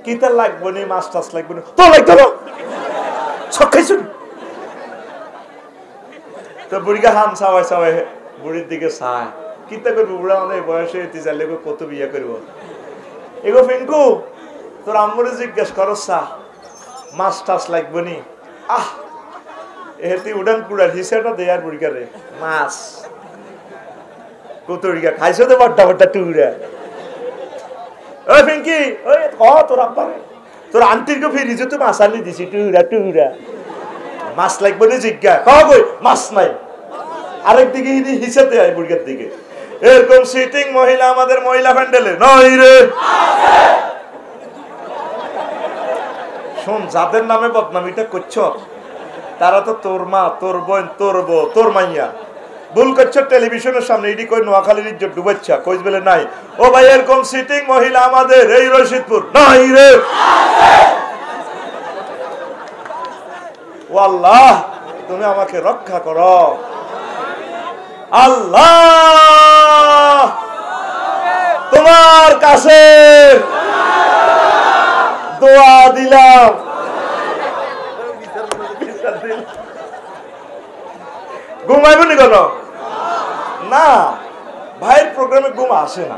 কিতা লাগবো নি, মাছ টাছ লাগবো না, তো লাগতো না সব খাইছুন। তো বুড়িকে হাম চাওয়াই চাওয়াই বুড়ির দিকে চায়, কিতা করবো, বুড়া অনেক বয়সে এতে চাইলে কত বিয়ে করবো। এগো ফিঙ্কু, তোর আম্মুরে জিজ্ঞেস করো চা মাছ টাছ লাগবো নি। আহ এটি উড়ান কুড়ার হিসেটা দেয়ার বুড়িকারে মাছ কতরিকা খাইছো তো বড্ডা বড্ডা টুকরা। ওই ফিঙ্কি, ওই তোর আব্বারে তোর আন্টির কে ফিরিছে তো মাছ আনি দিছি টুকরা টুকরা, মাছ লাগবে না জিজ্ঞা কই মাছ নাই। আরেক দিকে হিসেব দেয় বুড়িকার দিকে। এরকম সিটিং মহিলা আমাদের মহিলা প্যান্ডেলে নয় রে। শোন, যাদের নামে বদনামিটা করছো তারা তো তোর মা, তোর বোন, তোর বউ, তোর মাইয়া। ভুল করছো টেলিভিশনের সামনে, এটি কই নোয়াখালীর ইজ্জত ডুবাচ্ছা, কইস বলে নাই। ও ভাই, এরকম সিটিং মহিলা আমাদের এই রশিদপুর নাই রে। ও আল্লাহ, তুমি আমাকে রক্ষা করো আল্লাহ, তোমার কাছে দোয়া দিলাম। ঘুমাইব নি কেন? না, ভাইয়ের প্রোগ্রামে ঘুম আসে না।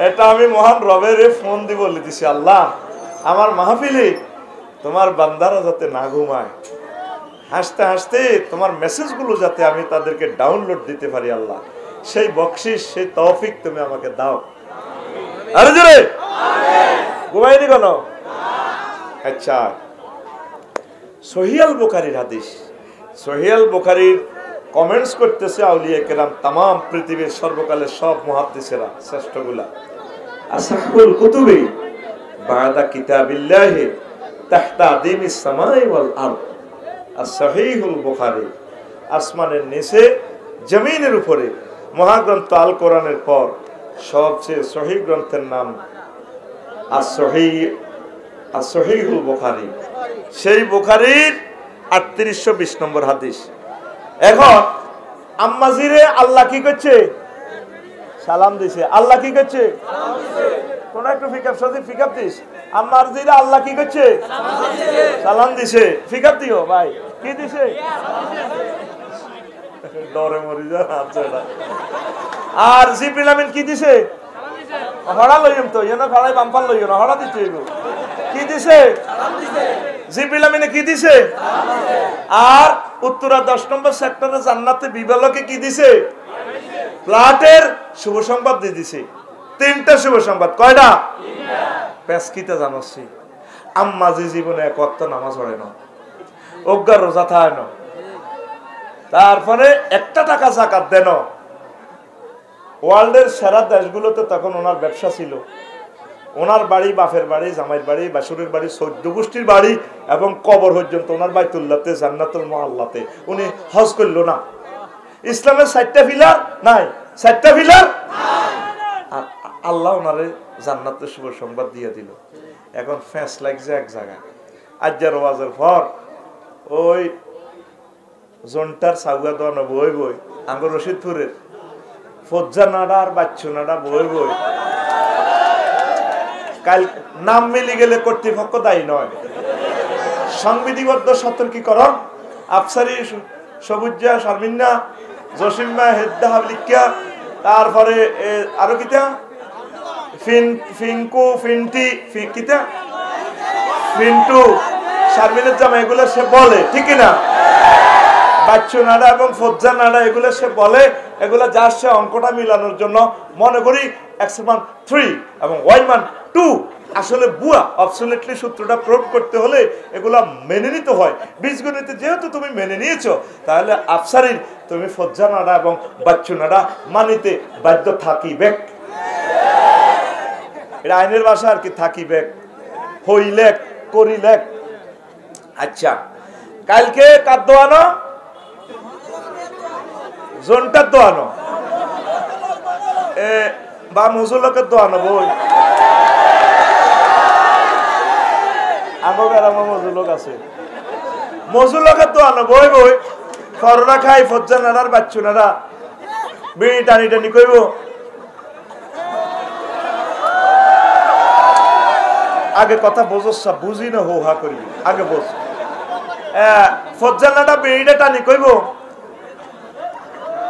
এটা আমি মহান রবের ফোন দিয়ে বলে দিছি, আল্লাহ আমার মাহফিলে তোমার বান্দারা যাতে না ঘুমায়, হাসতে হাসতে তোমার মেসেজগুলো যাতে আমি তাদেরকে ডাউনলোড দিতে পারি, আল্লাহ সেই বকশিস, সেই তৌফিক তুমি আমাকে দাও। আরে জোরে ঘুমাইনি কেন? আচ্ছা, সহিহ বুখারীর হাদিস, সহিহ বুখারীর কমেন্টস করতেছে আউলিয়া কেরাম, তামাম পৃথিবীর সর্বকালের সব মুহাদ্দিসেরা শ্রেষ্ঠগুলা। আসহাবুল কুতুবি বাদা কিতাবিল্লাহি তাহতা আদিমিস সামাই ওয়াল আরদ। as-সহিহুল বুখারী, আসমানের নিচে জমিনের উপরে মহাগ্রন্থ আল কোরআনের পর সবচেয়ে সহিহ গ্রন্থের নাম as-সহিহুল বুখারী। সেই বুখারীর 3820 নম্বর হাদিস। এখন আম্মাজিরে আল্লাহ কি করছে? সালাম দিছে। আল্লাহ কি করছে? কোন একটু ফিকাপ সজি ফিকাপ দিস। আম্মাজিরে আল্লাহ কি করছে? সালাম দিছে। ফিকাপ দিও ভাই, কি দিছে? ডরে মরি যা আচ্ছা। আর জিবরিল আমিন কি দিছে? হড়া লইম তো, এনা ফড়াই বাম্পাল লইও না, হড়া দিতে হইব। কি দিছে? সালাম দিছে। জিবরিল আমিনে কি দিছে? সালাম দিছে। আর উত্তরা 10 নম্বর সেক্টরে জান্নাতে বিবালকে কি দিছে? ফ্ল্যাটের শুভ সংবাদ দিয়ে দিছে। 3টা শুভ সংবাদ। কয়টা? 3টা। পেশকিতে জানাচ্ছি, আম্মা যে জীবনে এক ওয়াক্ত নামাজ পড়ে না, অজ্ঞার রোজা থাকে না, তারপরে 1 টাকা যাকাত দেন। ওয়ার্ল্ডের সেরা দেশগুলোতে তখন ওনার ব্যবসা ছিল। ওনার বাড়ি, বাপের বাড়ি, জামাইয়ের বাড়ি, বাসুরের বাড়ি, 14 গোষ্ঠীর বাড়ি এবং কবর পর্যন্ত ওনার বাইতুল্লাহতে, জান্নাতুল মুআল্লাতে। উনি হজ করলো না। ইসলামের 4টা পিলার নাই, 4টা পিলার আর আল্লাহ ওনারে জান্নাতের শুভ সংবাদ দিয়ে দিল। এখন ফ্যাঁস লাগছে এক জায়গায়। আজ্জার ওয়াজের পর ওই জোনটার সাউয়া দোয়ানো বই বই আঙ্গুর রশিদপুরের ফজ্জা নাড়া আর বাচ্চু নাড়া বই বই কাল নাম মিলি গেলে কর্তৃপক্ষ দায়ী নয়। সংবিধিবদ্ধ সতর্কীকরণ, আফসারি, সবুজা, শারমিনা, জসিমা, হেদ্দা, হাবলিকা, তারপরে আরো কিতা ফিঙ্কু, ফিন্টি, কিতা ফিন্টু, শারমিনের জামা, এগুলো সে বলে, ঠিক না? বাচ্চু নাড়া এবং ফজ্জা নাড়া এগুলো সে বলে। এগুলো যার সে অঙ্কটা মিলানোর জন্য মনে করি x1 3 এবং y1 2 আসলে বুয়া। অবসলিটলি সূত্রটা প্রয়োগ করতে হলে এগুলা মেনে নিতে হয়। বীজগণিতে যেহেতু তুমি মেনে নিয়েছো, তাহলে আফসারির তুমি ফজ্জা নাড়া এবং বাচ্চু নাড়া মানিতে বাধ্য থাকিবে। এটা আইনের ভাষা আর কি, থাকিবে, হইলে, করিলে। আচ্ছা, কালকে কার দোয়ানো? জোনটার দোয়ানো, বা মজুলকের দোয়ানো বই। আমার মজুলক আছে, মজুলকের দোয়ানো বই বই। করোনা খাই ফজ্জা নাড়ার বাচ্চু নাড়া বিড়ি টানি টানি কইব। আগে কথা বোঝস, বুঝি না হো হা করবি, আগে বোঝ। ফজ্জানাটা বেড়িটা টানি কইব।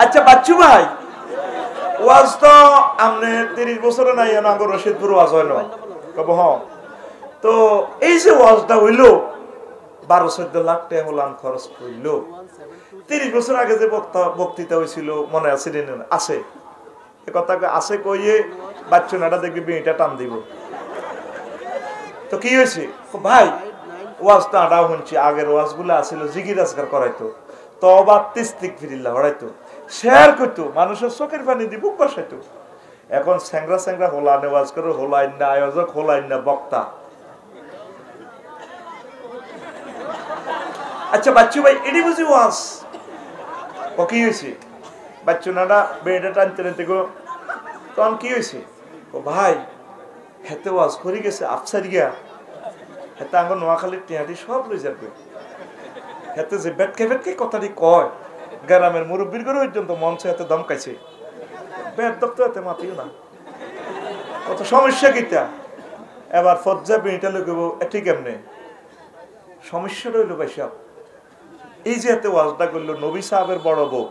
আচ্ছা বাচ্চু ভাই, ওয়াজ তো আমনে 30 বছরে নাই আগে রশিদপুর ওয়াজ হয় না, কব হ। তো এই যে ওয়াজটা হইলো 12-14 লাখ টাকা হলাম খরচ করলো, 30 বছর আগে যে বক্তৃতা হয়েছিল মনে আছে? আছে, এ কথা আছে কইয়ে বাচ্চুনাটা দেখবি বেড়িটা টান দিব। তো কি হয়েছে ভাই? ওয়াজটা আডাও শুনছি, আগের ওয়াজ গুলো আসছিল জিকির আজকার করাইতো, তওবা ইস্তিগফার হরাইতো, শেয়ার করতো, মানুষের চোখের পানি দিয়ে বুক বসাইতো। এখন স্যাংরা স্যাংরা হোলানে ওয়াজ করে, হোলাইন না আয়োজক, হোলাইন না বক্তা। আচ্ছা বাচ্চু ভাই, এটি বুঝি ওয়াজ? ও কি হয়েছে? বাচ্চু নাডা বেড়ে টানতে টানতে গো, তখন কি হয়েছে? ও ভাই, হেতে ওয়াজ করে গেছে আফসার গিয়া, হেতে আঙ্গ নোয়াখালীর টিয়াটি সব লই যাবে। হেতে যে বেটকে বেটকে কথাটি কয়, গ্রামের মুরব্বীর করে পর্যন্ত মঞ্চে হাতে দমকাইছে। বেট দপ্তর হাতে মাতিও না, কত সমস্যা কিটা। এবার ফজ্জা বেড়িটা লইব, এটি কেমনে? সমস্যাটা হইল ভাই সাহেব, এই যে এতে ওয়াজটা করলো নবী সাহেবের বড় বউ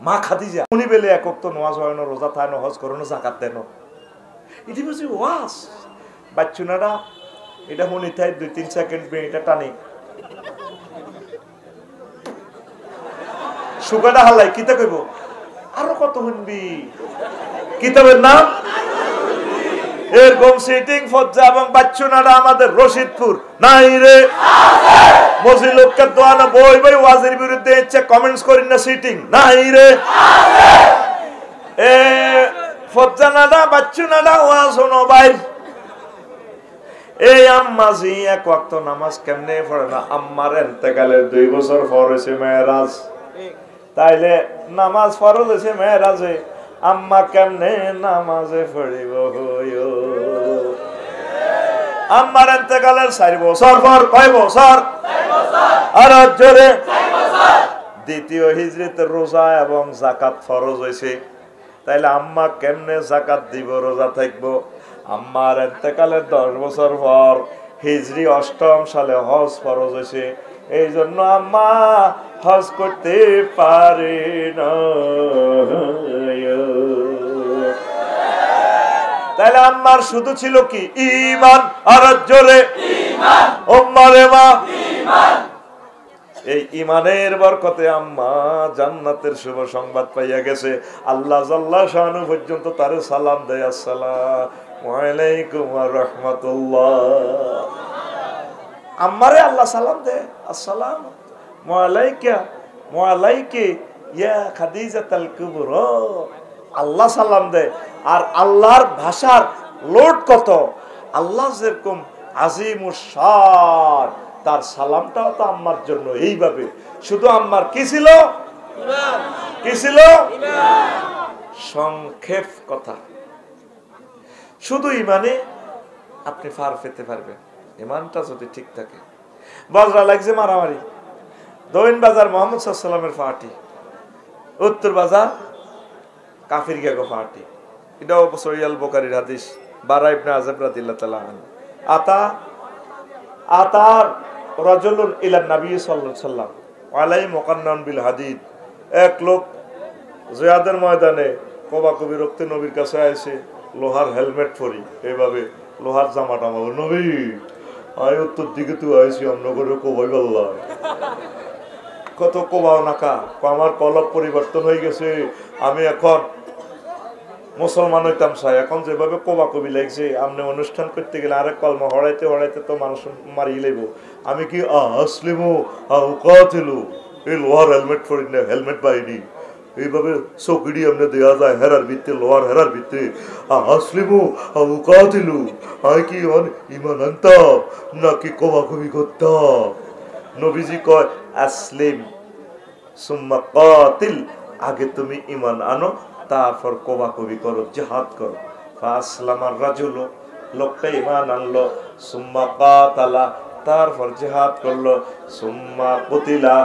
মা খাদিজা, উনি বেলে একক তো নোয়াজ হয় না, রোজা থায় না, হজ করো না, জাকাত দেন, এটি বুঝি ওয়াজ? বাচ্চুনারা এটা শুনি থাই 2-3 সেকেন্ড বেড়িটা টানি, সুগাটা হালাই কিতা কইব, আরো কত শুনবি। কিতাবের নাম এরকম সিটিং ফজ্জা এবং বাচ্চুনারা আমাদের রশিদপুর নাই রে, মজিলুককে দোয়ানা বই বই ওয়াজের বিরুদ্ধে ইচ্ছে কমেন্টস করি না, সিটিং নাই রে। এ ফজ্জানাডা বাচ্চুনাডা ওয়াজ শোনো ভাই। এই আম্মাজি এক ওয়াক্ত নামাজ কেমনে পড়ে না? আম্মার ইন্তেকালের 2 বছর পর হয়েছে মেরাজ, তাইলে নামাজ ফরজ হয়েছে মেরাজে, আম্মা কেমনে নামাজে পড়িব হইও? আম্মার ইন্তেকালের 4 বছর পর, কয় বছর? 4 বছর। আর জোরে 4 বছর। দ্বিতীয় হিজরিতে রোজা এবং যাকাত ফরজ হয়েছে, তাইলে আম্মা কেমনে যাকাত দিব, রোজা থাকবো? আম্মার ইন্তেকালের 10 বছর পর হিজরি 8ম সালে হজ ফরজ হয়েছে, এই জন্য আম্মা হজ করতে পারে না। তাহলে আম্মার শুধু ছিল কি? ঈমান। আর জোরে ঈমান। উম্মারে মা ঈমান। এই ঈমানের বরকতে আম্মা জান্নাতের শুভ সংবাদ পাইয়া গেছে। আল্লাহ জাল্লা শানু পর্যন্ত তারে সালাম দেয়, আসসালামু আলাইকুম ওয়া রাহমাতুল্লাহ। আম্মারে আল্লাহ সালাম দেয়, আসসালামু আলাইকা ওয়া আলাইকি ইয়া খাদিজাতুল কুবরা। আল্লাহ সালাম দেয়। আর আল্লাহর ভাষার লোড কত! আল্লাহ যেরকম আজিমুস শান, তার সালামটাও তো আম্মার জন্য এইভাবে। শুধু আম্মার কি ছিল? ঈমান। কি ছিল? ঈমান। সংক্ষেপ কথা, শুধু ঈমানে আপনি পার পেতে পারবেন, ঈমানটা যদি ঠিক থাকে। বজরা লাগছে মারামারি, দক্ষিণ বাজার মুহাম্মদ সাল্লাল্লাহু আলাইহি ওয়াসাল্লামের পার্টি, উত্তর বাজার কাফির গেগো পার্টি। এটাও সহিহ বুখারীর হাদিস, বারা ইবনে আযাব রাদিয়াল্লাহু তাআলা আনহু। আতার রাজুলুন ইলা নবী সাল্লাল্লাহু আলাইহি ওয়াসাল্লাম আলাই মুকান্নান বিল হাদিদ। এক লোক জিয়াদের ময়দানে কোবাকুবি রক্তে নবীর কাছে আইছে, লোহার হেলমেট পরি, এইভাবে লোহার জামাটা মারো, নবী আয় উত্তর দিকে তুই আইছি, আমরা করে কোবাই গল্লা কত কোবাও নাকা, আমার কলব পরিবর্তন হয়ে গেছে, আমি এখন মুসলমান হইতাম চাই, এখন যেভাবে কোবাকবি লাগছে, আপনি অনুষ্ঠান করতে গেলে আরেক কলমা হড়াইতে হড়াইতে তো মানুষ মারিয়ে লেব। আমি কি আসলিমু আউকাতিলু, এই লোহার হেলমেট পরি না, হেলমেট বাইনি, এইভাবে চৌকিডি আপনি দেওয়া যায় হেরার ভিত্তি, লোহার হেরার ভিত্তি, আসলিমু আউকাতিলু, আমি কি ইমান আনতাম নাকি কোবাকবি করতাম? নবীজি কয় আসলিম সুম্মা কাতিল, আগে তুমি ইমান আনো, তারপর কোবাকবি করো, জিহাদ করো। ফাসলামার রাজুলু, লোকটা ইমান আনলো, সুম্মা কাতালা, তারপর জিহাদ করলো, সুম্মা কুতিলা,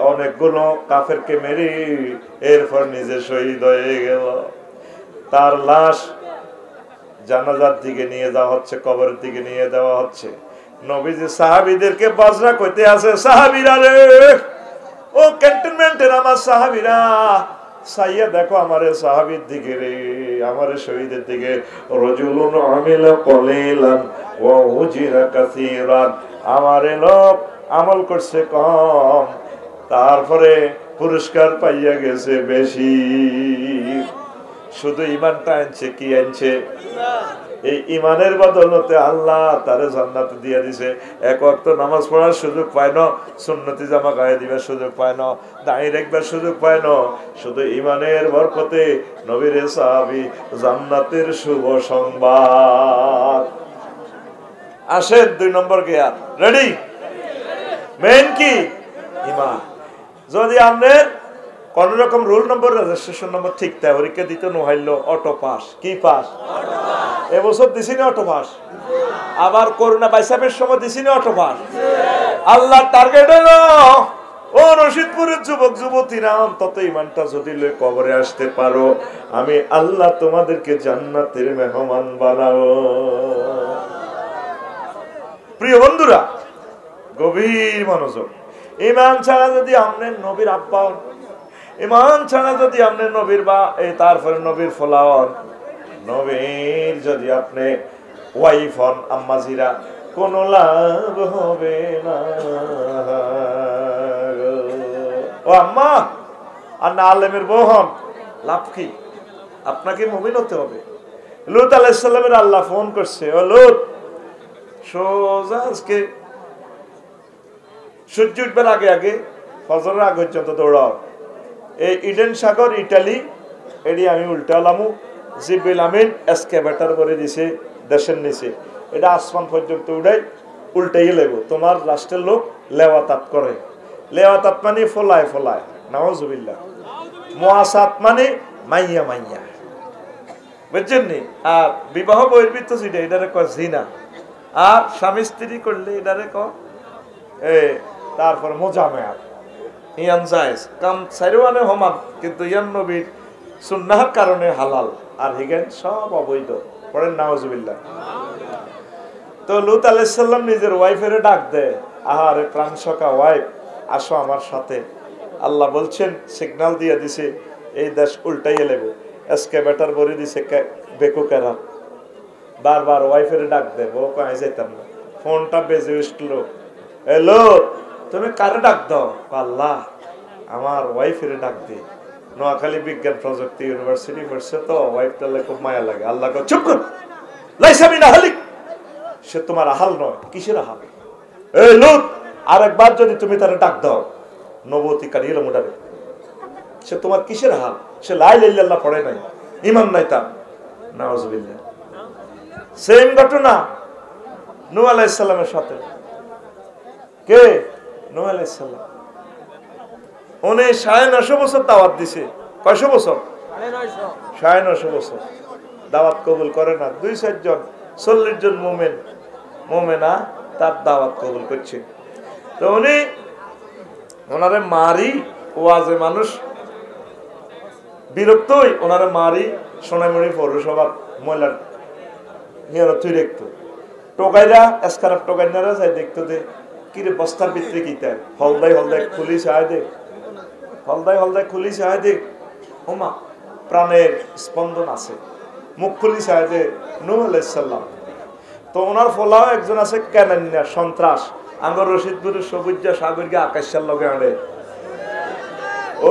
অনেকগুলো কাফেরকে মেরে এরপর নিজে শহীদ হয়ে গেল। তার লাশ জানাজার দিকে নিয়ে যাওয়া হচ্ছে, কবরের দিকে নিয়ে দেওয়া হচ্ছে। নবীজি সাহাবীদেরকে বাজরা কইতে আছে, সাহাবীরা রে, ও ক্যান্টনমেন্টের আমার সাহাবীরা, সাইয়া দেখো আমারে সাহাবীর দিকে রে, আমারে শহীদের দিকে। রাজুলুন আমিলা কলিলান ওয়া উজিরা কাসীরান, আমারে লোক আমল করছে কম, তারপরে পুরস্কার পাইয়া গেছে বেশি। শুধু ইমানটা আনছে, কি আনছে? এই ইমানের বদলতে আল্লাহ তারে জান্নাত দিয়ে দিছে। এক ওয়াক্ত নামাজ পড়ার সুযোগ পায় না, সুন্নতি জামা গায়ে দিবার সুযোগ পায় না, দাঁড়িয়ে রাখবার সুযোগ পায় না, শুধু ইমানের বরকতে নবীর সাহাবী জান্নাতের শুভ সংবাদ। আসেন 2 নম্বর গিয়ার, রেডি? মেইন কি? ইমান। যদি আপনার কোন রকম রোল নম্বর, রেজিস্ট্রেশন নম্বর ঠিক তাই পরীক্ষা দিতে নহইল, অটো পাস। কি পাস? এবছর দিছি না অটো পাস? আবার করোনা বাইসাপের সময় দিছি না অটো পাস? আল্লাহ টার্গেট হলো, ও রশিদপুরের যুবক যুবতীরা, অন্তত ইমানটা যদি লয়ে কবরে আসতে পারো, আমি আল্লাহ তোমাদেরকে জান্নাতের মেহমান বানাবো। প্রিয় বন্ধুরা, গভীর মনোযোগ। ইমান ছাড়া যদি আপনার নবীর আব্বা, ইমান ছাড়া যদি আপনার নবীর বা তারপরে নবীর ফলাওয়ান, নবীর যদি আপনি ওয়াইফ হন, আম্মাজিরা, কোন লাভ হবে না। ও আম্মা, আর না আলেমের বউ হন, লাভ কি? আপনাকে মুমিন হতে হবে। লূত আলাইহিস সালামের আল্লাহ ফোন করছে, ও লূত, সোজা আজকে সূর্য উঠবার আগে আগে, ফজরের আগে পর্যন্ত দৌড়াও। এই ইডেন সাগর, ইটালি, এটি আমি উল্টালামু। জিবরিল আমিন এসকেভেটর করে দিছে দেশের নিচে, এটা আসমান পর্যন্ত উড়াই, উল্টাই লেব। তোমার রাষ্ট্রের লোক লেওয়াতাত করে। লেওয়াতাত মানে ফলায় ফলায়, নাউজুবিল্লাহ। মুআসাত মানে মাইয়া মাইয়া, বুঝছেন নি? আর বিবাহ বহির্ভূত যেটা, এটারে কয় জিনা। আর স্বামী স্ত্রী করলে এটারে কয় তারপর মোজামেয়া। ইয়ান জায়েজ কাম সাইরওয়ানে হমান, কিন্তু ইয়ান নবীর সুন্নাহর কারণে হালাল, আর হিগেন সব অবৈধ। পড়েন নাউজুবিল্লাহ। তো লূত আলাইহিস সালাম নিজের ওয়াইফেরে ডাক দেয়, আহারে প্রাণ সখা ওয়াইফ, আসো আমার সাথে। আল্লাহ বলছেন, সিগন্যাল দিয়ে দিছে, এই দেশ উল্টাইয়ে লেব। এসকেভেটর ভরে দিছে বেকুকেরা। বারবার ওয়াইফেরে ডাক দেয়, ও কয় যাইতাম না। ফোনটা বেজে উঠলো, হ্যালো, তুমি কারে ডাক দাও? আল্লাহ, আমার ওয়াইফের ডাক দি। নোয়াখালী বিজ্ঞান প্রযুক্তি ইউনিভার্সিটি পড়ছে তো, ওয়াইফটা খুব মায়া লাগে। আল্লাহ কয়, চুপ কর, লাইসা মিন আহলিক, সে তোমার আহাল নয়। কিসের আহাল? এই লূত, আরেকবার যদি তুমি তারে ডাক দাও, নবতী কারিয়ে মোটারে, সে তোমার কিসের আহাল? সে লা ইলাহা ইল্লাল্লাহ পড়ে নাই, ঈমান নাই তার। নাউজুবিল্লাহ। সেম ঘটনা নূহ আলাইহিস সালামের সাথে। কে? নূহ আলাইহিস সালাম। উনি 950 বছর দাওয়াত দিছে। কয়শো বছর? 950 বছর দাওয়াত কবুল করে না। 2-4 জন, 40 জন মুমিন মুমিনা তার দাওয়াত কবুল করছে। তো উনি ওনারে মারি, ওয়াজে মানুষ বিরক্ত হই, ওনারে মারি সোনামুড়ি পৌরসভার মহিলার নিয়ে তুই দেখতো টোকাইরা এসকারাপ টোকাইনারা যাই দেখতো দে কিরে বস্তার ভিতরে কি তাই হলদাই হলদাই খুলি চায় দে, হলদাই হলদাই খুলি চায় দে, ওমা প্রাণের স্পন্দন আছে, মুখ খুলি চায় দে। নূহ আলাইহিস সালাম। তো ওনার ফলাও একজন আছে কেনান্যা সন্ত্রাস, আঙ্গর রশিদপুরের সবুজ সাগরকে আকাশের লগে আনে ও